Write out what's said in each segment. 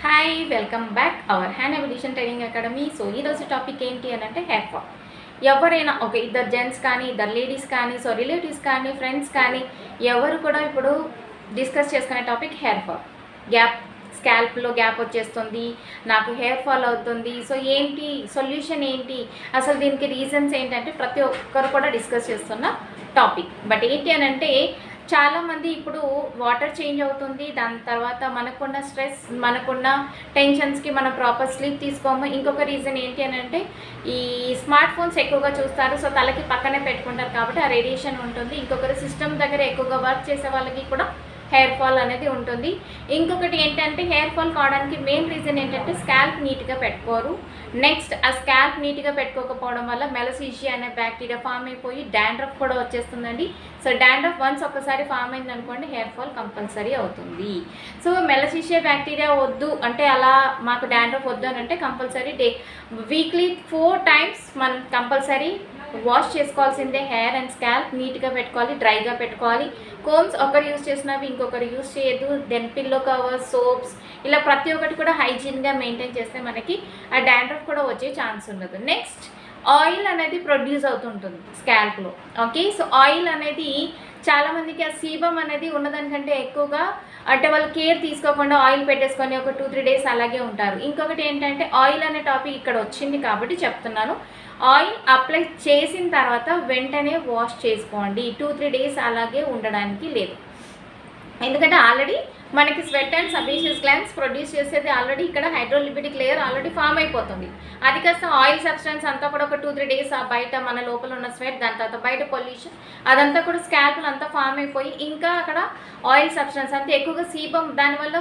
Hi welcome back our hand evolution training academy. So ఈరోజు topic ఏంటి అని అంటే హెయిర్ ఫాల్. ఎవరైనా ఒక ఇద్దరు జెంట్స్ కానీ ఇద్దరు లేడీస్ కానీ రిలేటివ్స్ కానీ ఫ్రెండ్స్ కానీ ఎవరు కూడా ఇప్పుడు డిస్కస్ చేసుకునే టాపిక్ హెయిర్ ఫాల్. స్కాల్ప్లో గ్యాప్ వచ్చేస్తుంది, నాకు హెయిర్ ఫాల్ అవుతుంది. సో ఏంటి సొల్యూషన్ ఏంటి, అసలు దీనికి రీజన్స్ ఏంటంటే ప్రతి ఒక్కరు కూడా డిస్కస్ చేస్తున్న టాపిక్. బట్ ఏంటి అని అంటే చాలామంది ఇప్పుడు వాటర్ చేంజ్ అవుతుంది, దాని తర్వాత మనకున్న స్ట్రెస్ మనకున్న టెన్షన్స్కి మనం ప్రాపర్ స్లీప్ తీసుకోము. ఇంకొక రీజన్ ఏంటి అని అంటే ఈ స్మార్ట్ ఫోన్స్ ఎక్కువగా చూస్తారు, సో తలకి పక్కనే పెట్టుకుంటారు కాబట్టి ఆ రేడియేషన్ ఉంటుంది. ఇంకొకరు సిస్టమ్ దగ్గర ఎక్కువగా వర్క్ చేసే వాళ్ళకి కూడా హెయిర్ ఫాల్ అనేది ఉంటుంది. ఇంకొకటి ఏంటంటే హెయిర్ ఫాల్ కావడానికి మెయిన్ రీజన్ ఏంటంటే స్కాల్ప్ నీట్గా పెట్టుకోరు. నెక్స్ట్ ఆ స్కాల్ప్ నీట్గా పెట్టుకోకపోవడం వల్ల మెలసీషియా అనే బ్యాక్టీరియా ఫామ్ అయిపోయి డాండ్రఫ్ కూడా వచ్చేస్తుందండి. సో డాండ్రఫ్ వన్స్ ఒకసారి ఫామ్ అయింది అనుకోండి హెయిర్ ఫాల్ కంపల్సరీ అవుతుంది. సో మెలసీషియా బ్యాక్టీరియా వద్దు అంటే అలా మాకు డాండ్రఫ్ వద్దు అని అంటే కంపల్సరీ వీక్లీ 4 times మనం కంపల్సరీ వాష్ చేసుకోవాల్సిందే. హెయిర్ అండ్ స్కాల్ప్ నీట్గా పెట్టుకోవాలి, డ్రైగా పెట్టుకోవాలి. కోమ్స్ ఒకరు యూజ్ చేసినవి ఇంకొకరు యూజ్ చేయదు. దెన్ పిల్లో కవర్స్, సోప్స్, ఇలా ప్రతి ఒక్కటి కూడా హైజీన్గా మెయింటైన్ చేస్తే మనకి ఆ డాండ్రఫ్ కూడా వచ్చే ఛాన్స్ ఉండదు. నెక్స్ట్ ఆయిల్ అనేది ప్రొడ్యూస్ అవుతుంటుంది స్కాల్ప్లో. ఓకే, సో ఆయిల్ అనేది చాలామందికి ఆ సీబం అనేది ఉన్నదానికంటే ఎక్కువగా అంటే వాళ్ళు కేర్ తీసుకోకుండా ఆయిల్ పెట్టేసుకొని ఒక 2-3 days అలాగే ఉంటారు. ఇంకొకటి ఏంటంటే ఆయిల్ అనే టాపిక్ ఇక్కడ వచ్చింది కాబట్టి చెప్తున్నాను. ఆయిల్ అప్లై చేసిన తర్వాత వెంటనే వాష్ చేసుకోండి. 2-3 days అలాగే ఉండడానికి లేదు. ఎందుకంటే ఆల్రెడీ మనకి sweat and sebaceous glands produce చేసేది ఆల్రెడీ ఇక్కడ హైడ్రోలిపిడిక్ లేయర్ ఆల్రెడీ ఫామ్ అయిపోతుంది. అది కాస్త ఆయిల్ సబ్స్టెన్స్ అంతా కూడా ఒక 2-3 days బయట మన లోపల ఉన్న స్వెట్, దాని తర్వాత బయట పొల్యూషన్ అదంతా కూడా స్కాల్ప్లో అంతా ఫామ్ అయిపోయి ఇంకా అక్కడ ఆయిల్ సబ్స్టెన్స్ అంతా ఎక్కువగా సీబం, దానివల్ల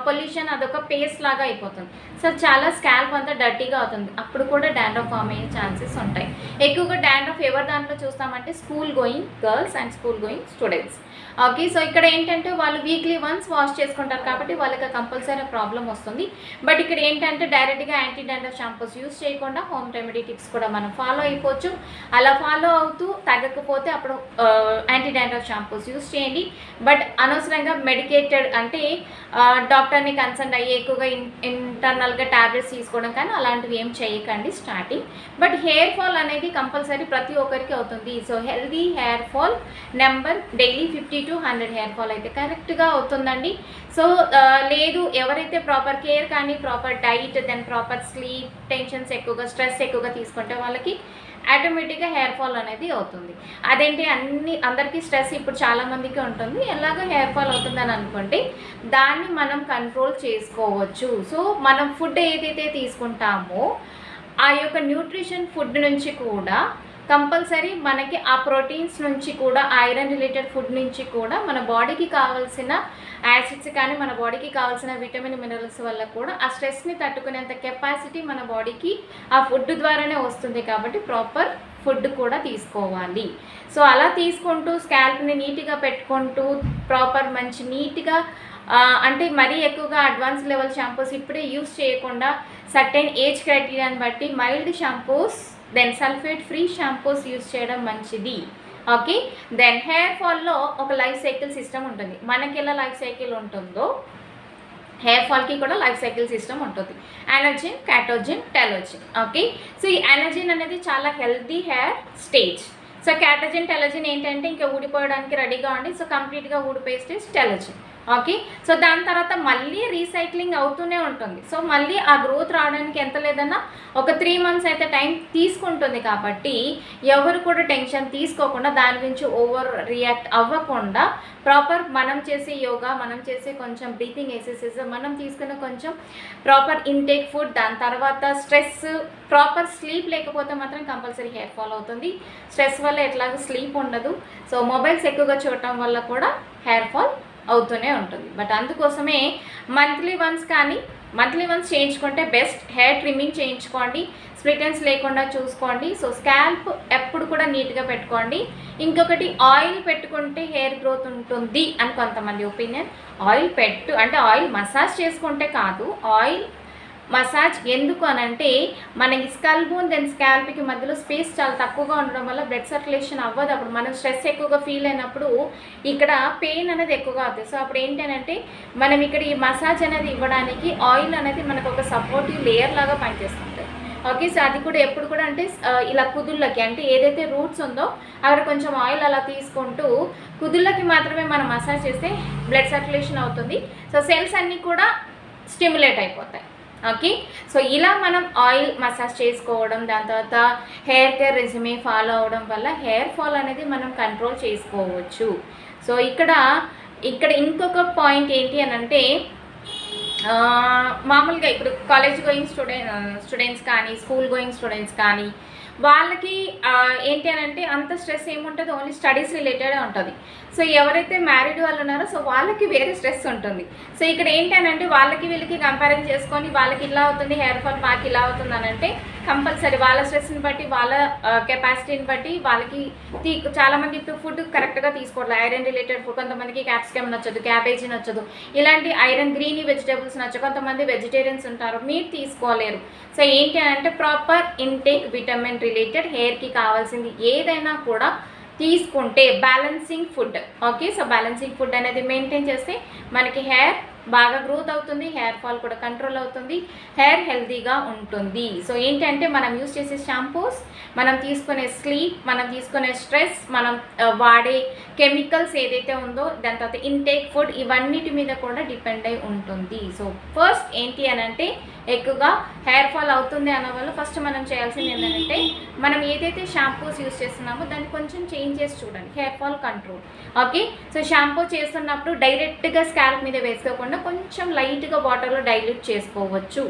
పొల్యూషన్ అదొక పేస్ట్ లాగా అయిపోతుంది. సో చాలా స్కాల్ప్ అంతా డర్టీగా అవుతుంది. అప్పుడు కూడా డాండ్రఫ్ ఫామ్ అయ్యే ఛాన్సెస్ ఉంటాయి. ఎక్కువగా డాండ్రఫ్ ఎవరి దాంట్లో చూస్తామంటే school going girls and school going students. Okay, so ఇక్కడ ఏంటంటే వాళ్ళు వీక్లీ వన్స్ వాష్ చేసుకుంటారు కాబట్టి వాళ్ళకి కంపల్సరీ ప్రాబ్లం వస్తుంది. బట్ ఇక్కడ ఏంటంటే డైరెక్ట్గా యాంటీ డాండ్రఫ్ షాంపూస్ యూస్ చేయకుండా హోమ్ రెమెడీ టిప్స్ కూడా మనం ఫాలో అయిపోవచ్చు. అలా ఫాలో అవుతూ తగ్గకపోతే అప్పుడు యాంటీ డాండ్రఫ్ షాంపూస్ యూస్ చేయండి. బట్ అనవసరంగా మెడికేటెడ్ అంటే డాక్టర్ని కన్సల్ట్ అయ్యి ఎక్కువగా ఇంటర్నల్గా ట్యాబ్లెట్స్ తీసుకోవడం కానీ అలాంటివి ఏం చేయకండి స్టార్టింగ్. బట్ హెయిర్ ఫాల్ అనేది కంపల్సరీ ప్రతి ఒక్కరికి అవుతుంది. So healthy hair fall number daily 50 to 100 hair fall అయితే కరెక్ట్గా అవుతుందండి. సో లేదు ఎవరైతే ప్రాపర్ కేర్ కానీ proper diet, then proper sleep, tensions ఎక్కువగా స్ట్రెస్ ఎక్కువగా తీసుకుంటే వాళ్ళకి ఆటోమేటిక్గా హెయిర్ ఫాల్ అనేది అవుతుంది. అదేంటి అందరికీ స్ట్రెస్ ఇప్పుడు చాలామందికి ఉంటుంది, ఎలాగో హెయిర్ ఫాల్ అవుతుందని అనుకుంటే దాన్ని మనం కంట్రోల్ చేసుకోవచ్చు. సో మనం ఫుడ్ ఏదైతే తీసుకుంటామో ఆ యొక్క న్యూట్రిషన్ ఫుడ్ నుంచి కూడా కంపల్సరీ మనకి ఆ ప్రోటీన్స్ నుంచి కూడా ఐరన్ రిలేటెడ్ ఫుడ్ నుంచి కూడా మన బాడీకి కావాల్సిన యాసిడ్స్ కానీ మన బాడీకి కావాల్సిన విటమిన్ మినరల్స్ వల్ల కూడా ఆ స్ట్రెస్ని తట్టుకునేంత కెపాసిటీ మన బాడీకి ఆ ఫుడ్ ద్వారానే వస్తుంది. కాబట్టి ప్రాపర్ ఫుడ్ కూడా తీసుకోవాలి. సో అలా తీసుకుంటూ స్కాల్ప్ని నీట్గా పెట్టుకుంటూ ప్రాపర్ మంచి నీట్గా అంటే మరీ ఎక్కువగా అడ్వాన్స్ లెవెల్ షాంపూస్ ఇప్పుడే యూస్ చేయకుండా సర్టెన్ ఏజ్ క్రైటీరియాని బట్టి mild shampoos, then sulphate free shampoos use చేయడం మంచిది. ఓకే, దెన్ హెయిర్ ఫాల్లో ఒక లైఫ్ సైకిల్ సిస్టమ్ ఉంటుంది. మనకి ఎలా లైఫ్ సైకిల్ ఉంటుందో హెయిర్ ఫాల్కి కూడా లైఫ్ సైకిల్ సిస్టమ్ ఉంటుంది. ఎనర్జిన్, క్యాటోజిన్, టెలోజిన్. ఓకే, సో ఈ ఎనర్జిన్ అనేది చాలా హెల్తీ హెయిర్ స్టేజ్. సో క్యాటోజిన్, టెలోజిన్ ఏంటంటే ఇంకా ఊడిపోవడానికి రెడీగా ఉండి సో కంప్లీట్గా ఊడిపోయే స్టేజ్ టెలోజిన్. ఓకే, సో దాని తర్వాత మళ్ళీ రీసైక్లింగ్ అవుతూనే ఉంటుంది. సో మళ్ళీ ఆ గ్రోత్ రావడానికి ఎంత లేదన్నా ఒక 3 months అయితే టైం తీసుకుంటుంది. కాబట్టి ఎవరు కూడా టెన్షన్ తీసుకోకుండా దాని గురించి ఓవర్ రియాక్ట్ అవ్వకుండా ప్రాపర్ మనం చేసే యోగా, మనం చేసే కొంచెం బ్రీతింగ్ ఎక్సర్సైజ్, మనం తీసుకునే కొంచెం ప్రాపర్ ఇంటేక్ ఫుడ్, దాని తర్వాత స్ట్రెస్, ప్రాపర్ స్లీప్ లేకపోతే మాత్రం కంపల్సరీ హెయిర్ ఫాల్ అవుతుంది. స్ట్రెస్ వల్ల ఎట్లాగో స్లీప్ ఉండదు. సో మొబైల్స్ ఎక్కువగా చూడటం వల్ల కూడా హెయిర్ ఫాల్ అవుతూనే ఉంటుంది. బట్ అందుకోసమే మంత్లీ వన్స్ చేయించుకుంటే బెస్ట్. హెయిర్ ట్రిమ్మింగ్ చేయించుకోండి, స్ప్లిటెన్స్ లేకుండా చూసుకోండి. సో స్కాల్ప్ ఎప్పుడు కూడా నీట్గా పెట్టుకోండి. ఇంకొకటి ఆయిల్ పెట్టుకుంటే హెయిర్ గ్రోత్ ఉంటుంది అని కొంతమంది ఒపీనియన్. ఆయిల్ అంటే ఆయిల్ మసాజ్ చేసుకుంటే కాదు, ఆయిల్ మసాజ్ ఎందుకు అనంటే మన ఈ స్కల్ బోన్ దెన్ స్కాల్ప్కి మధ్యలో స్పేస్ చాలా తక్కువగా ఉండడం వల్ల బ్లడ్ సర్క్యులేషన్ అవ్వదు. అప్పుడు మనం స్ట్రెస్ ఎక్కువగా ఫీల్ అయినప్పుడు ఇక్కడ పెయిన్ అనేది ఎక్కువగా అవుతుంది. సో అప్పుడు ఏంటంటే మనం ఇక్కడ ఈ మసాజ్ అనేది ఇవ్వడానికి ఆయిల్ అనేది మనకు ఒక సపోర్టివ్ లేయర్ లాగా పనిచేస్తుంది. ఓకే, సో అది కూడా ఎప్పుడు కూడా అంటే ఇలా కుదుళ్ళకి అంటే ఏదైతే రూట్స్ ఉందో అక్కడ కొంచెం ఆయిల్ అలా తీసుకుంటూ కుదుళ్ళకి మాత్రమే మనం మసాజ్ చేస్తే బ్లడ్ సర్క్యులేషన్ అవుతుంది. సో సెల్స్ అన్నీ కూడా స్టిమ్యులేట్ అయిపోతాయి. ఓకే, సో ఇలా మనం ఆయిల్ మసాజ్ చేసుకోవడం, దాని తర్వాత హెయిర్ కేర్ రెజిమే ఫాలో అవడం వల్ల హెయిర్ ఫాల్ అనేది మనం కంట్రోల్ చేసుకోవచ్చు. సో ఇక్కడ ఇంకొక పాయింట్ ఏంటి అని అంటే మామూలుగా ఇప్పుడు కాలేజ్ గోయింగ్ స్టూడెంట్స్ కానీ స్కూల్ గోయింగ్ స్టూడెంట్స్ కానీ వాళ్ళకి ఏంటి అని అంటే అంత స్ట్రెస్ ఏముంటుంది, ఓన్లీ స్టడీస్ రిలేటెడ్ ఉంటుంది. సో ఎవరైతే మ్యారీడ్ వాళ్ళు ఉన్నారో సో వాళ్ళకి వేరే స్ట్రెస్ ఉంటుంది. సో ఇక్కడ ఏంటి అని అంటే వాళ్ళకి వీళ్ళకి కంపారిజన్ చేసుకొని వాళ్ళకి ఇలా అవుతుంది హెయిర్ ఫాల్ మాకు ఇలా అవుతుంది అని అంటే కంపల్సరీ వాళ్ళ స్ట్రెస్ని బట్టి వాళ్ళ కెపాసిటీని బట్టి వాళ్ళకి చాలామంది ఇప్పుడు ఫుడ్ కరెక్ట్గా తీసుకోవట్లేదు. ఐరన్ రిలేటెడ్ ఫుడ్, కొంతమందికి క్యాప్సికమ్ నచ్చదు, క్యాబేజీ నచ్చదు, ఇలాంటి ఐరన్ గ్రీనీ వెజిటేబుల్స్ నచ్చదు. కొంతమంది వెజిటేరియన్స్ ఉంటారు, మీట్ తీసుకోలేరు. సో ఏంటి అని అంటే ప్రాపర్ ఇంటేక్ విటమిన్ రిలేటెడ్ హెయిర్కి కావాల్సింది ఏదైనా కూడా తీసుకుంటే balancing food. Okay, so balancing food అనేది మెయింటైన్ చేస్తే మనకి హెయిర్ బాగా గ్రోత్ అవుతుంది, హెయిర్ ఫాల్ కూడా కంట్రోల్ అవుతుంది, హెయిర్ హెల్తీగా ఉంటుంది. సో ఏంటంటే మనం యూస్ చేసే షాంపూస్, మనం తీసుకునే స్లీప్, మనం తీసుకునే స్ట్రెస్, మనం వాడే కెమికల్స్ ఏదైతే ఉందో, దాని తర్వాత ఇంటేక్ ఫుడ్, ఇవన్నిటి మీద కూడా డిపెండ్ అయి ఉంటుంది. సో ఫస్ట్ ఏంటి అని అంటే ఎక్కువగా హెయిర్ ఫాల్ అవుతుంది అన్న వాళ్ళు ఫస్ట్ మనం చేయాల్సింది ఏంటంటే మనం ఏదైతే షాంపూస్ యూస్ చేస్తున్నామో దాన్ని కొంచెం చేంజ్ చేసి చూడండి, hair fall control. Okay, so shampoo చేస్తున్నప్పుడు డైరెక్ట్గా స్కాల్ప్ మీద వేసుకోకుండా కొంచెం లైట్గా వాటర్లో డైల్యూట్ చేసుకోవచ్చు.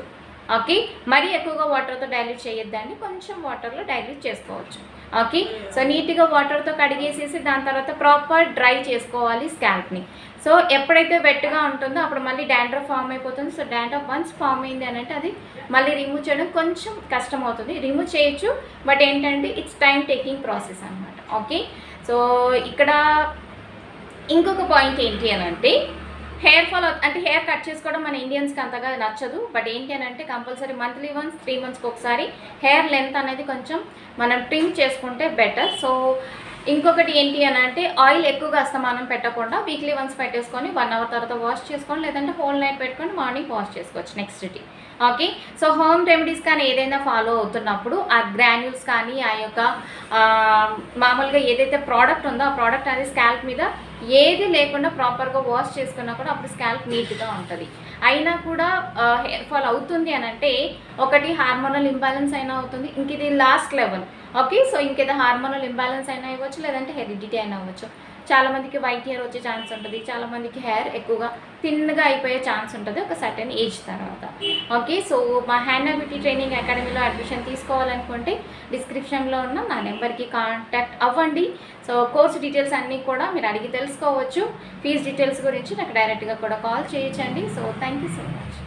ఓకే, మరీ ఎక్కువగా వాటర్తో డైల్యూట్ చేయొద్దండి, కొంచెం వాటర్లో డైల్యూట్ చేసుకోవచ్చు. ఓకే, సో నీట్గా వాటర్తో కడిగేసేసి దాని తర్వాత ప్రాపర్ డ్రై చేసుకోవాలి స్కాల్ప్ని. సో ఎప్పుడైతే వెట్గా ఉంటుందో అప్పుడు మళ్ళీ డాండ్రఫ్ ఫామ్ అయిపోతుంది. సో డాండ్రఫ్ వన్స్ ఫామ్ అయింది అని అంటే అది మళ్ళీ రిమూవ్ చేయడం కొంచెం కష్టం అవుతుంది. రిమూవ్ చేయొచ్చు, బట్ ఏంటంటే ఇట్స్ టైం టేకింగ్ ప్రాసెస్ అనమాట. ఓకే, సో ఇక్కడ ఇంకొక పాయింట్ ఏంటి అని అంటే హెయిర్ ఫాల్ అంటే హెయిర్ కట్ చేసుకోవడం మన ఇండియన్స్కి అంతగా నచ్చదు. బట్ ఏంటి అని అంటే కంపల్సరీ మంత్లీ వన్స్ 3 మంత్స్కి ఒకసారి హెయిర్ లెంత్ అనేది కొంచెం మనం ట్రిమ్ చేసుకుంటే బెటర్. సో ఇంకొకటి ఏంటి అని అంటే ఆయిల్ ఎక్కువగా అస్తమానం పెట్టకుండా వీక్లీ వన్స్ పెట్టేసుకొని 1 అవర్ తర్వాత వాష్ చేసుకోండి, లేదంటే హోల్ నైట్ పెట్టుకొని మార్నింగ్ వాష్ చేసుకోవచ్చు next day. Okay, so home remedies కానీ ఏదైనా ఫాలో అవుతున్నప్పుడు ఆ గ్రాన్యూల్స్ కానీ ఆ యొక్క మామూలుగా ఏదైతే ప్రోడక్ట్ ఉందో ఆ ప్రోడక్ట్ అనేది స్కాల్ప్ మీద ఏది లేకుండా ప్రాపర్గా వాష్ చేసుకున్నా కూడా అప్పుడు స్కాల్ప్ నీట్గా ఉంటుంది. అయినా కూడా హెయిర్ ఫాల్ అవుతుంది అని అంటే ఒకటి హార్మోనల్ ఇంబ్యాలెన్స్ అయినా అవుతుంది, ఇంక ఇది లాస్ట్ లెవెల్. ఓకే, సో ఇంకేదో హార్మోనల్ ఇంబ్యాలెన్స్ అయినా అవ్వచ్చు, లేదంటే హెరిడిటీ అయినా అవ్వచ్చు. చాలామందికి వైట్ హెయిర్ వచ్చే ఛాన్స్ ఉంటుంది, చాలామందికి హెయిర్ ఎక్కువగా థిన్గా అయిపోయే ఛాన్స్ ఉంటుంది ఒక సర్టెన్ ఏజ్ తర్వాత. ఓకే, సో మా హ్యానా బ్యూటీ ట్రైనింగ్ అకాడమీలో అడ్మిషన్ తీసుకోవాలనుకుంటే డిస్క్రిప్షన్లో ఉన్న నా నెంబర్కి కాంటాక్ట్ అవ్వండి. సో కోర్స్ డీటెయిల్స్ అన్నీ కూడా మీరు అడిగి తెలుసుకోవచ్చు. ఫీజ్ డీటెయిల్స్ గురించి నాకు డైరెక్ట్గా కూడా కాల్ చేయొచ్చండి. So thank you so much.